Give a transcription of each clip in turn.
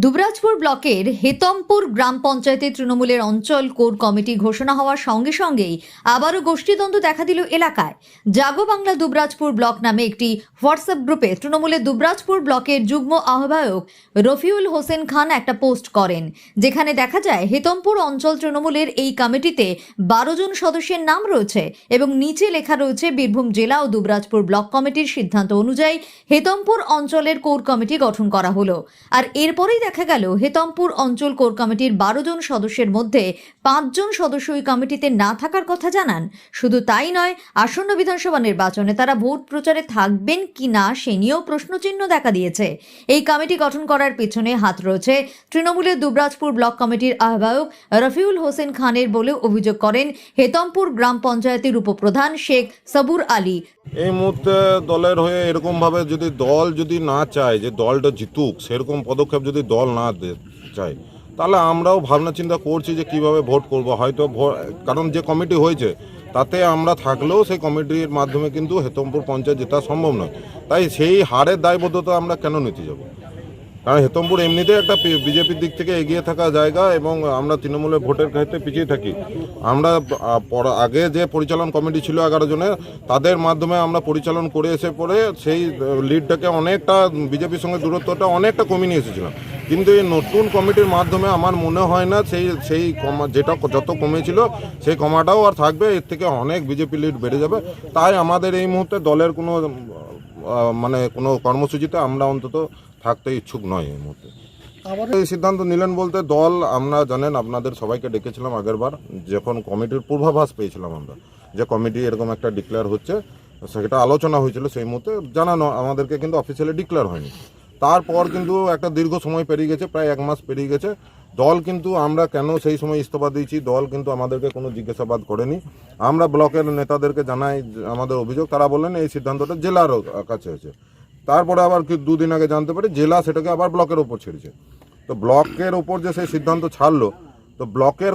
দুবরাজপুর ব্লকের হেতমপুর গ্রাম পঞ্চায়েতের তৃণমূলের অঞ্চল কোর কমিটি ঘোষণা হওয়ার সঙ্গে সঙ্গেই আবারও গোষ্ঠীদ্বন্দ্ব দেখা দিল এলাকায়। জাগো বাংলা দুবরাজপুর ব্লক নামে একটি হোয়াটসঅ্যাপ গ্রুপে তৃণমূলের দুবরাজপুর ব্লকের যুগ্ম আহ্বায়ক রফিউল হোসেন খান একটা পোস্ট করেন, যেখানে দেখা যায় হেতমপুর অঞ্চল তৃণমূলের এই কমিটিতে 12 জন সদস্যের নাম রয়েছে এবং নিচে লেখা রয়েছে বীরভূম জেলা ও দুবরাজপুর ব্লক কমিটির সিদ্ধান্ত অনুযায়ী হেতমপুর অঞ্চলের কোর কমিটি গঠন করা হলো। আর এরপরেই দেখা গেল হেতমপুর অঞ্চল কোর কমিটির 12 জন সদস্যের মধ্যে 5 জন সদস্য ওই কমিটিতে না থাকার কথা জানান। শুধু তাই নয়, আসন্ন বিধানসভা নির্বাচনে তারা ভোট প্রচারে থাকবেন কি না সে নিয়েও প্রশ্নচিহ্ন দেখা দিয়েছে। এই কমিটি গঠন করার পেছনে হাত রয়েছে তৃণমূলের দুবরাজপুর ব্লক কমিটির আহ্বায়ক রফিউল হোসেন খানের বলে অভিযোগ করেন হেতমপুর গ্রাম পঞ্চায়েতের উপপ্রধান শেখ সবুর আলী। এই মুহূর্তে দলের হয়ে এরকমভাবে যদি দল যদি না চায় যে দলটা জিতুক, সেরকম পদক্ষেপ যদি দল না চায়, তাহলে আমরাও ভাবনা চিন্তা করছি যে কিভাবে ভোট করব। হয়তো কারণ যে কমিটি হয়েছে তাতে আমরা থাকলেও সেই কমিটির মাধ্যমে কিন্তু হেতমপুর পঞ্চায়েত জেতা সম্ভব নয়। তাই সেই হারের দায়বদ্ধতা আমরা কেন নিতে যাব? কারণ হেতমপুর এমনিতেই একটা বিজেপির দিক থেকে এগিয়ে থাকা জায়গা এবং আমরা তৃণমূলের ভোটের ক্ষেত্রে পিছিয়ে থাকি। আমরা আগে যে পরিচালন কমিটি ছিল 11 জনের, তাদের মাধ্যমে আমরা পরিচালন করে এসে পরে সেই লিডটাকে অনেকটা বিজেপির সঙ্গে দূরত্বটা অনেকটা কমিয়ে নিয়ে এসেছিলাম। কিন্তু এই নতুন কমিটির মাধ্যমে আমার মনে হয় না সেই যেটা যত কমেছিল সেই কমাটাও আর থাকবে। এর থেকে অনেক বিজেপি লিড বেড়ে যাবে। তাই আমাদের এই মুহূর্তে দলের কোনো কর্মসূচিতে আমরা অন্তত থাকতে ইচ্ছুক নয় এই মুহূর্তে। এই সিদ্ধান্ত নিলেন বলতে দল, আমরা জানেন আপনাদের সবাইকে ডেকেছিলাম আগেরবার, যখন কমিটির পূর্বাভাস পেয়েছিলাম আমরা যে কমিটি এরকম একটা ডিক্লেয়ার হচ্ছে, সেটা আলোচনা হয়েছিল। সেই মুহূর্তে জানানো আমাদেরকে, কিন্তু অফিসিয়ালি ডিক্লেয়ার হয়নি। তারপর কিন্তু একটা দীর্ঘ সময় পেরিয়ে গেছে, প্রায় 1 মাস পেরিয়ে গেছে। দল কিন্তু আমরা কেন সেই সময় ইস্তফা দিয়েছি, দল কিন্তু আমাদেরকে কোনো জিজ্ঞাসাবাদ করেনি। আমরা ব্লকের নেতাদেরকে জানাই আমাদের অভিযোগ, তারা বললেন এই সিদ্ধান্তটা জেলার কাছে হয়েছে। তারপরে আবার 2 দিন আগে জানতে পারি জেলা সেটাকে আবার ব্লকের ওপর ছেড়েছে। তো ব্লকের ওপর যে সেই সিদ্ধান্ত ছাড়লো, তো ব্লকের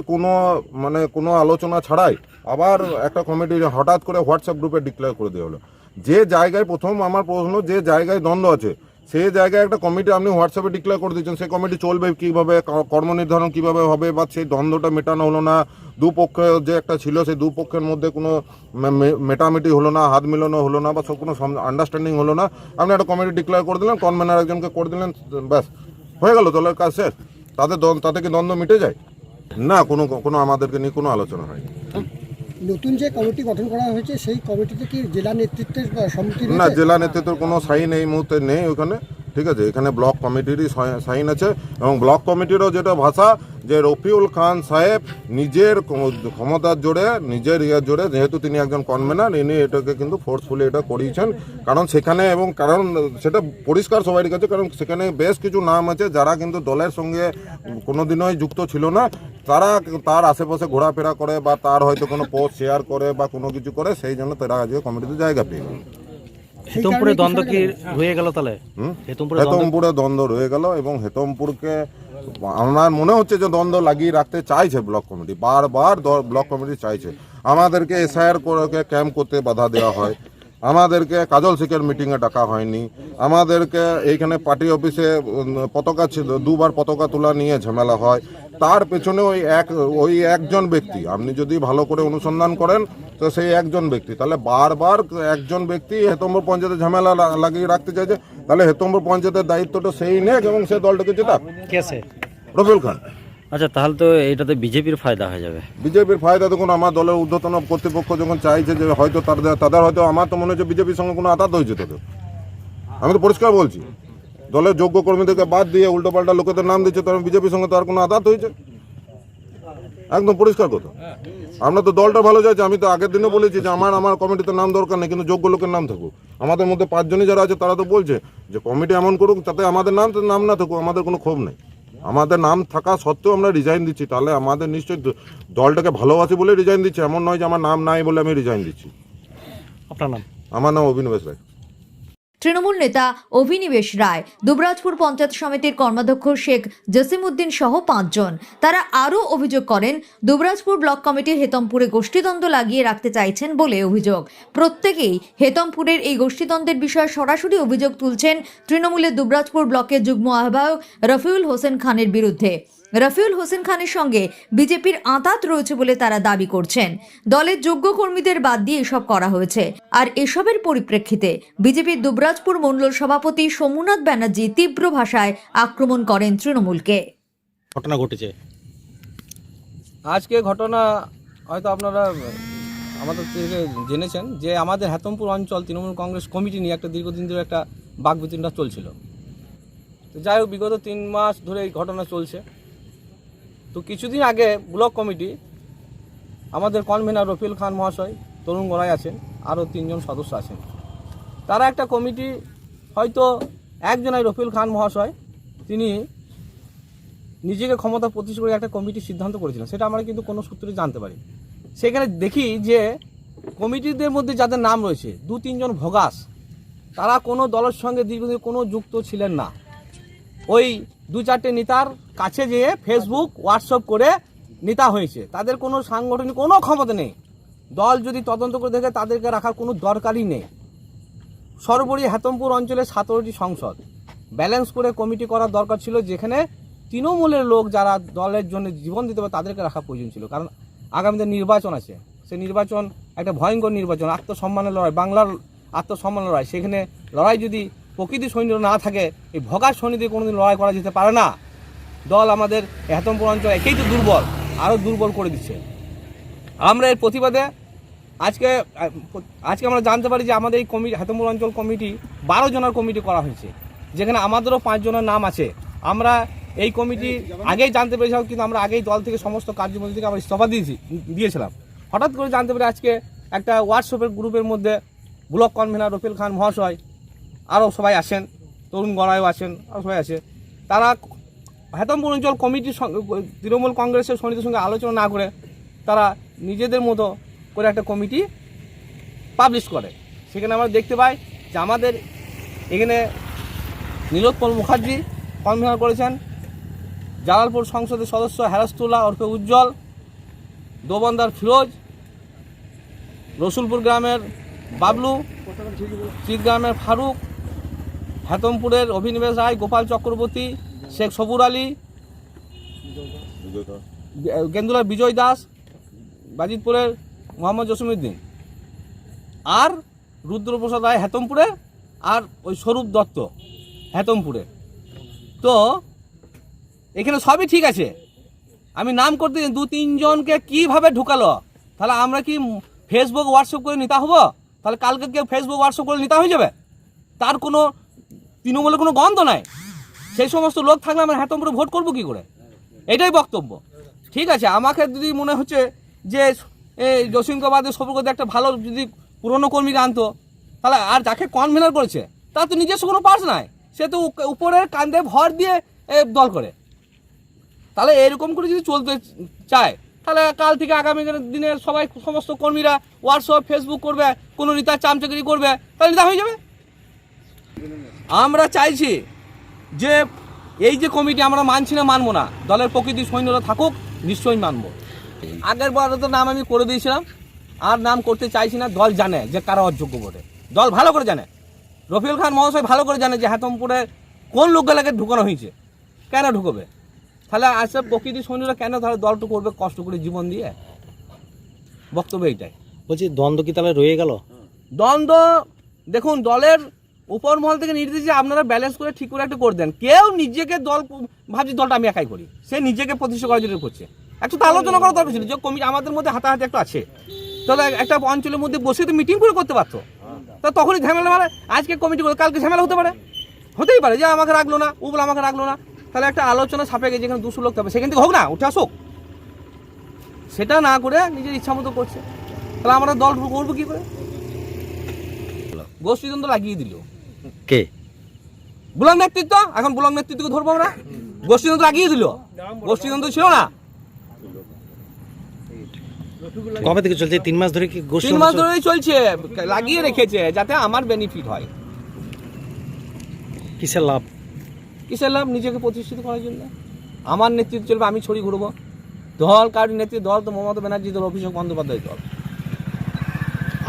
কোনো আলোচনা ছাড়াই আবার একটা কমিটি হঠাৎ করে হোয়াটসঅ্যাপ গ্রুপে ডিক্লেয়ার করে দেওয়া হলো। যে জায়গায়, প্রথম আমার প্রশ্ন, যে জায়গায় দ্বন্দ্ব আছে সেই জায়গায় একটা কমিটি আপনি হোয়াটসঅ্যাপে ডিক্লেয়ার করে দিচ্ছেন, সেই কমিটি চলবে কীভাবে, কর্ম নির্ধারণ কীভাবে হবে, বা সেই দ্বন্দ্বটা মেটানো হলো না। দুপক্ষ যে একটা ছিল সেই দুপক্ষের মধ্যে কোনো মেটামেটি হলো না, হাত মিলানো হলো না, বা সব কোনো আন্ডারস্ট্যান্ডিং হলো না। আপনি একটা কমিটি ডিক্লেয়ার করে দিলেন, কনভেনার একজনকে করে দিলেন, ব্যাস হয়ে গেল, দলের কাজ শেষ। তাতে কি দ্বন্দ্ব মিটে যায়? না, কোনো আমাদেরকে নিয়ে কোনো আলোচনা হয়নি। নতুন যে কমিটি গঠন করা হয়েছে সেই কমিটিতে কি জেলা নেতৃত্বের সম্মতি? না, জেলা নেতৃত্বের কোনো সাইন এই মুহূর্তে নেই ওখানে, ঠিক আছে। এখানে ব্লক কমিটিরই সাইন আছে, এবং ব্লক কমিটিরও যেটা ভাষা যে রফিউল খান সাহেব নিজের ক্ষমতার জোরে, নিজের জোরে, যেহেতু তিনি একজন কনভেনার, ইনি এটাকে কিন্তু ফোর্সফুলি এটা করিয়েছেন। কারণ সেখানে, এবং কারণ সেটা পরিষ্কার সবাই কাছে, কারণ সেখানে বেশ কিছু নাম আছে যারা কিন্তু দলের সঙ্গে কোনোদিনই যুক্ত ছিল না। তারা তার আশেপাশে ঘোরাফেরা করে, বা তার হয়তো কোনো পোস্ট শেয়ার করে, বা কোনো কিছু করে, সেই জন্য তারা আজকে কমিটিতে জায়গা পেয়ে গেল। হেতমপুরে দ্বন্দ্ব কি রয়ে গেল? তাহলে হেতমপুরে দ্বন্দ্ব রয়ে গেল, এবং হেতমপুরকে আমার মনে হচ্ছে যে দ্বন্দ্ব লাগিয়ে রাখতে চাইছে ব্লক কমিটি, বারবার ব্লক কমিটি চাইছে। আমাদেরকে এসআইআর করে ক্যাম্প করতে বাধা দেওয়া হয়, আমাদেরকে কাজল শেখের মিটিংয়ে ডাকা হয়নি, আমাদেরকে এইখানে পার্টি অফিসে পতাকা ছিল, 2 বার পতাকা তোলা নিয়ে ঝামেলা হয়। তার পেছনে ওই একজন ব্যক্তি, আপনি যদি ভালো করে অনুসন্ধান করেন তো সেই একজন ব্যক্তি, তাহলে বারবার একজন ব্যক্তি হেতমপুর পঞ্চায়েতে ঝামেলা লাগিয়ে রাখতে চাইছে। তাহলে হেতমপুর পঞ্চায়েতের দায়িত্বটা সেই নেক, এবং সে দলটাকে জেতাক। রফিউল খান। আচ্ছা, তাহলে তো এটাতে বিজেপির ফায়দা হয়ে যাবে। বিজেপির ফায়দা দেখুন, আমার দলের ঊর্ধ্বতন কর্তৃপক্ষ যখন চাইছে যে হয়তো তাদের হয়তো, আমার তো মনে হচ্ছে বিজেপির সঙ্গে কোনো আঘাত হয়েছে তাদের। আমি তো পরিষ্কার বলছি, দলের যোগ্য কর্মীদেরকে বাদ দিয়ে উল্টোপাল্টা লোকেদের নাম দিচ্ছে, তখন বিজেপির সঙ্গে তার কোনো আঘাত হয়েছে? একদম পরিষ্কার কথা। আমরা তো দলটা ভালো চাইছি। আমি তো আগের দিনও বলেছি যে আমার কমিটিতে নাম দরকার নেই, কিন্তু যোগ্য লোকের নাম থাকুক। আমাদের মধ্যে 5 জনই যারা আছে তারা তো বলছে যে কমিটি এমন করুক যাতে আমাদের নাম না থাকুক। আমাদের কোনো ক্ষোভ নেই, আমাদের নাম থাকা সত্ত্বেও আমরা রিজাইন দিচ্ছি। তাহলে আমাদের নিশ্চয়ই দলটাকে ভালোবাসি বলে রিজাইন দিচ্ছি, এমন নয় যে আমার নাম নাই বলে আমি রিজাইন দিচ্ছি। আপনার নাম? আমার নাম অভিনবেশ রায়। তৃণমূল নেতা অভিনিবেশ রায়, দুবরাজপুর পঞ্চায়েত সমিতির কর্মাধ্যক্ষ শেখ জসিমউদ্দিন সহ 5 জন। তারা আরও অভিযোগ করেন, দুবরাজপুর ব্লক কমিটির হেতমপুরে গোষ্ঠীদ্বন্দ্ব লাগিয়ে রাখতে চাইছেন বলে অভিযোগ। প্রত্যেকেই হেতমপুরের এই গোষ্ঠীদ্বন্দ্বের বিষয়ে সরাসরি অভিযোগ তুলছেন তৃণমূলের দুবরাজপুর ব্লকের যুগ্ম আহ্বায়ক রফিউল হোসেন খানের বিরুদ্ধে। রফিউল হোসেন খানের সঙ্গে বিজেপির আঁতাত রয়েছে বলে তারা দাবি করছেন। দলের যোগ্য কর্মীদের বাদ দিয়ে এসব করা হয়েছে। আর এসবের পরিপ্রেক্ষিতে বিজেপির দুবরাজপুর মণ্ডল সভাপতি সোমনাথ ব্যানার্জি তীব্র ভাষায় আক্রমণ করেন তৃণমূলকে। ঘটনা ঘটেছে আজকে ঘটনা হয়তো আপনারা আমাদের থেকে জেনেছেন যে আমাদের হেতমপুর অঞ্চল তৃণমূল কংগ্রেস কমিটি নিয়ে একটা দীর্ঘদিন ধরে একটা বাকবিতণ্ডা চলছিল। তো যাই হোক, বিগত 3 মাস ধরে এই ঘটনা চলছে। তো কিছুদিন আগে ব্লক কমিটি আমাদের কনভেনার রফিউল খান মহাশয়, তরুণ গড়াই আছেন, আরও 3 জন সদস্য আছেন। তারা একটা কমিটি, হয়তো একজনই রফিউল খান মহাশয়, তিনি নিজেকে ক্ষমতা প্রতিষ্ঠা করে একটা কমিটির সিদ্ধান্ত করেছিলেন। সেটা আমরা কিন্তু কোনো সূত্রে জানতে পারি। সেখানে দেখি যে কমিটিদের মধ্যে যাদের নাম রয়েছে 2-3 জন ভগাস, তারা কোনো দলের সঙ্গে দীর্ঘদিন কোনো যুক্ত ছিলেন না। ওই 2-4টে নেতার কাছে যেয়ে ফেসবুক হোয়াটসঅ্যাপ করে নেতা হয়েছে। তাদের কোনো সাংগঠনিক কোনো ক্ষমতা নেই। দল যদি তদন্ত করে দেখে তাদেরকে রাখার কোনো দরকারই নেই। সর্বোপরি হেতমপুর অঞ্চলে 17টি সংসদ ব্যালেন্স করে কমিটি করার দরকার ছিল, যেখানে তৃণমূলের লোক যারা দলের জন্য জীবন দিতে পারে তাদেরকে রাখা প্রয়োজন ছিল। কারণ আগামীতে নির্বাচন আছে। সেই নির্বাচন একটা ভয়ঙ্কর নির্বাচন, আত্মসম্মানের লড়াই, বাংলার আত্মসম্মানের লড়াই। সেখানে লড়াই যদি প্রকৃতি সৈন্য না থাকে, এই ভগার সৈন্যদের কোনোদিন লড়াই করা যেতে পারে না। দল আমাদের হেতমপুর অঞ্চল একেই তো দুর্বল, আরও দুর্বল করে দিচ্ছে। আমরা এর প্রতিবাদে আজকে আমরা জানতে পারি যে আমাদের এই কমিটি, হেতমপুর অঞ্চল কমিটি 12 জনের কমিটি করা হয়েছে, যেখানে আমাদেরও 5 জনের নাম আছে। আমরা এই কমিটি আগেই জানতে পেরেছিলাম, কিন্তু আমরা আগেই দল থেকে সমস্ত কার্যমন্ত্রী থেকে আমরা ইস্তফা দিয়েছিলাম। হঠাৎ করে জানতে পারি আজকে একটা হোয়াটসঅ্যাপের গ্রুপের মধ্যে ব্লক কনভেনার রফিউল খান মহাশয়, আরও সবাই আসেন, তরুণ গড়াইও আছেন, আরও সবাই আছে। তারা হেতমপুর অঞ্চল কমিটির তৃণমূল কংগ্রেসের সমিতির সঙ্গে আলোচনা না করে তারা নিজেদের মতো করে একটা কমিটি পাবলিশ করে। সেখানে আমরা দেখতে পাই যে আমাদের এখানে নীলোৎপল মুখার্জি কনভেনার করেছেন, জালালপুর সংসদের সদস্য হেরাস্তুল্লাহ ওরফে উজ্জ্বল, দোবন্দার ফিরোজ, রসুলপুর গ্রামের বাবলু, চিৎগ্রামের ফারুক, হেতমপুরের অভিনিবেশ রায়, গোপাল চক্রবর্তী, শেখ সবুর আলী, গেন্দুলার বিজয় দাস, বাজিতপুরের মোহাম্মদ জসিমউদ্দিন, আর রুদ্রপ্রসাদ রায় হেতমপুরে, আর ওই স্বরূপ দত্ত হেতমপুরে। তো এখানে সবই ঠিক আছে। আমি নাম করতে 2-3 জনকে কিভাবে ঢুকালো? তাহলে আমরা কি ফেসবুক হোয়াটসঅ্যাপ করে নেতা হবো? তাহলে কালকে কেউ ফেসবুক হোয়াটসঅ্যাপ করে নেতা হয়ে যাবে? তার কোনো তৃণমূলের কোনো গন্ধ নাই। সেই সমস্ত লোক থাকলে আমরা হেতমপুরে ভোট করবো কি করে? এটাই বক্তব্য। ঠিক আছে, আমাকে যদি মনে হচ্ছে যে জসিমকে বাদে সবুরকে একটা ভালো যদি পুরনো কর্মীকে আনতো, তাহলে আর যাকে কনভেনার করেছে তার তো নিজস্ব কোনো পার্স নাই, সে তো উপরের কান্দে ভর দিয়ে দল করে। তাহলে এরকম করে যদি চলতে চায়, তাহলে কাল থেকে আগামী দিনে সবাই সমস্ত কর্মীরা হোয়াটসঅ্যাপ ফেসবুক করবে, কোনো নেতা চামচাগিরি করবে, তাহলে নেতা হয়ে যাবে। আমরা চাইছি যে এই যে কমিটি আমরা মানছি না, মানবো না। দলের প্রকৃতি সৈন্যরা থাকুক, নিশ্চয়ই মানবো। আগের বার তো নাম আমি করে দিয়েছিলাম, আর নাম করতে চাইছি না। দল জানে যে কারা অযোগ্য বটে, দল ভালো করে জানে। রফিউল খান মহাশয় ভালো করে জানে যে হেতমপুরে কোন লোকগুলোকে ঢুকানো হয়েছে, কেন ঢুকবে। তাহলে আসলে প্রকৃতি সৈন্যরা কেন তাহলে দলটা করবে কষ্ট করে জীবন দিয়ে? বক্তব্য এইটাই। বলছি, দ্বন্দ্ব কি তাহলে রয়ে গেল? দ্বন্দ্ব দেখুন, দলের উপর মহল থেকে নির্দেশ যে আপনারা ব্যালেন্স করে ঠিক করে একটা করে দেন। কেউ নিজেকে দল ভাবছি দলটা আমি একাই করি, সে নিজেকে প্রতিষ্ঠা করার জন্য করছে। একটু তো আলোচনা করা দরকার ছিল যে কমিটি আমাদের মধ্যে হাতাহাতি একটা আছে, তাহলে একটা অঞ্চলের মধ্যে বসে তো মিটিং করে করতে পারতো। তা তখনই ঝামেলা, মানে আজকে কমিটি করে কালকে ঝামেলা হতে পারে, হতেই পারে যে আমাকে রাখলো না, ও বলে আমাকে রাখলো না। তাহলে একটা আলোচনা সাপেক্ষে যেখানে 200 লোক থাকবে সেখান থেকে হোক না, উঠে আসুক। সেটা না করে নিজের ইচ্ছা মতো করছে, তাহলে আমরা দল করবো কি করে? গোষ্ঠীদ্বন্দ্ব লাগিয়ে দিল কে? ব্লক নেতৃত্ব। এখন ব্লক নেতৃত্বকে ধরবো আমরা? গোষ্ঠীদ্বন্দ্ব লাগিয়ে দিল, গোষ্ঠীদ্বন্দ্ব ছিল না। কবে থেকে চলছে? 3 মাস ধরে কি? 3 মাস ধরেই চলছে, লাগিয়ে রেখেছে যাতে আমার বেনিফিট হয়। কিসের লাভ? কিসের লাভ? নিজেকে প্রতিষ্ঠিত করার জন্য। আমার নেতৃত্ব চলবে, আমি ছড়ি ঘুরবো। দল কারোর নেতৃত্ব, দল তো মমতা ব্যানার্জি দল, অভিষেক বন্দ্যোপাধ্যায় দল।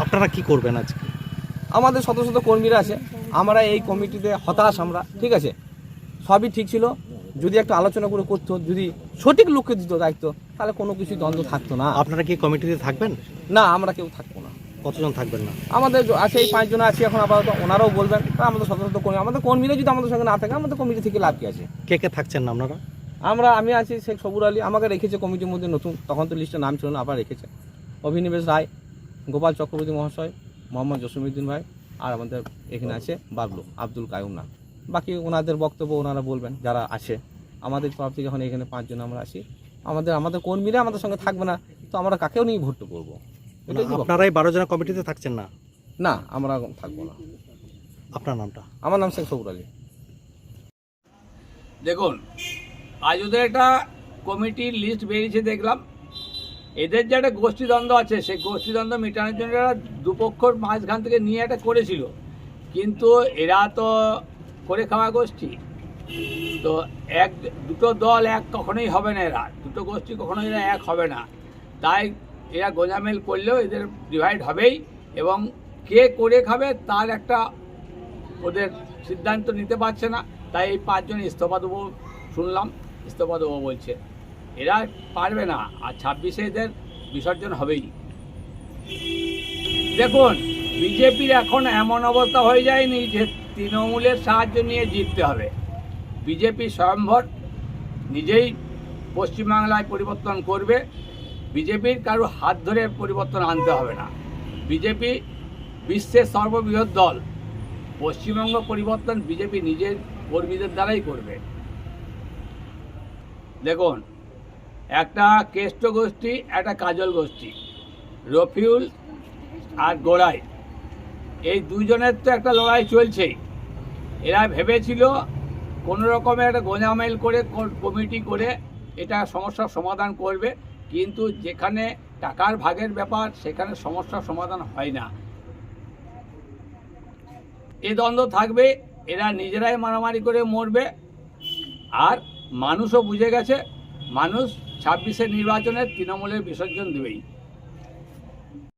আপনারা কি করবেন আজকে? আমাদের শত শত কর্মীরা আছে, আমরা এই কমিটিতে হতাশ আমরা, ঠিক আছে? সবই ঠিক ছিল, যদি একটু আলোচনা করে করতো, যদি সঠিক লোককে দিত দায়িত্ব, তাহলে কোনো কিছু দ্বন্দ্ব থাকতো না। আপনারা কি কমিটিতে থাকবেন? না, আমরা কেউ থাকবো না। কতজন থাকবেন না? আমাদের আছে এই 5 জন আছে এখন আপাতত, ওনারাও বলবেন। আমাদের শত শত কর্মী, আমাদের কর্মীরা যদি আমাদের সঙ্গে না থাকে, আমাদের কমিটি থেকে লাভ কি আছে? কে কে থাকছেন না আপনারা? আমি আছি, শেখ সবুর আলী আমাকে রেখেছে কমিটির মধ্যে নতুন, তখন তো লিস্টে নাম ছিল না, আবার রেখেছে। অভিনিবেশ রায়, গোপাল চক্রবর্তী মহাশয়, মোহাম্মদ জসিমউদ্দিন ভাই, আর আমাদের এখানে আছে বাবলু আব্দুল কায়ুম না। বাকি ওনাদের বক্তব্য ওনারা বলবেন যারা আছে। আমাদের তরফ থেকে এখন এখানে 5 জন আমরা আছি। আমাদের কর্মীরা আমাদের সঙ্গে থাকবে না, তো আমরা কাকেও নিয়ে ভোট করবো? এটাই কি বক্তব্য? আপনারাই 12 জনের কমিটিতে থাকছেন না? না, আমরা থাকবো না। আপনার নামটা? আমার নাম শেখ সবুর আলী। দেখুন, আজ ওদের একটা কমিটির লিস্ট বেরিয়েছে দেখলাম। এদের যে একটা গোষ্ঠীদ্বন্দ্ব আছে, সেই গোষ্ঠীদ্বন্দ্ব মেটানোর জন্য এরা দুপক্ষর মাঝখান থেকে নিয়ে একটা করেছিল, কিন্তু এরা তো করে খাওয়া গোষ্ঠী, তো দুটো দল এক কখনোই হবে না, এরা দুটো গোষ্ঠী কখনোই এরা এক হবে না। তাই এরা গোঁজামেল করলেও এদের ডিভাইড হবেই, এবং কে করে খাবে তার একটা ওদের সিদ্ধান্ত নিতে পারছে না। তাই এই 5 জন ইস্তফা দেবো শুনলাম, ইস্তফা দেবো বলছে। এরা পারবে না, আর 26-এ এদের বিসর্জন হবেই। দেখুন, বিজেপির এখন এমন অবস্থা হয়ে যায়নি যে তৃণমূলের সাহায্য নিয়ে জিততে হবে। বিজেপি স্বয়ম্ভর নিজেই পশ্চিমবাংলায় পরিবর্তন করবে। বিজেপির কারো হাত ধরে পরিবর্তন আনতে হবে না। বিজেপি বিশ্বের সর্ববৃহৎ দল, পশ্চিমবঙ্গ পরিবর্তন বিজেপি নিজের কর্মীদের দ্বারাই করবে। দেখুন, একটা কেষ্ট গোষ্ঠী, একটা কাজল গোষ্ঠী, রফিউল আর গোড়াই, এই দুজনের তো একটা লড়াই চলছেই। এরা ভেবেছিল কোনো রকমের একটা গোঁজামেল করে কমিটি করে এটা সমস্যার সমাধান করবে, কিন্তু যেখানে টাকার ভাগের ব্যাপার সেখানে সমস্যার সমাধান হয় না। এই দ্বন্দ্ব থাকবে, এরা নিজেরাই মারামারি করে মরবে। আর মানুষও বুঝে গেছে, মানুষ 26-এর নির্বাচনে তৃণমূলের বিসর্জন দেবেই।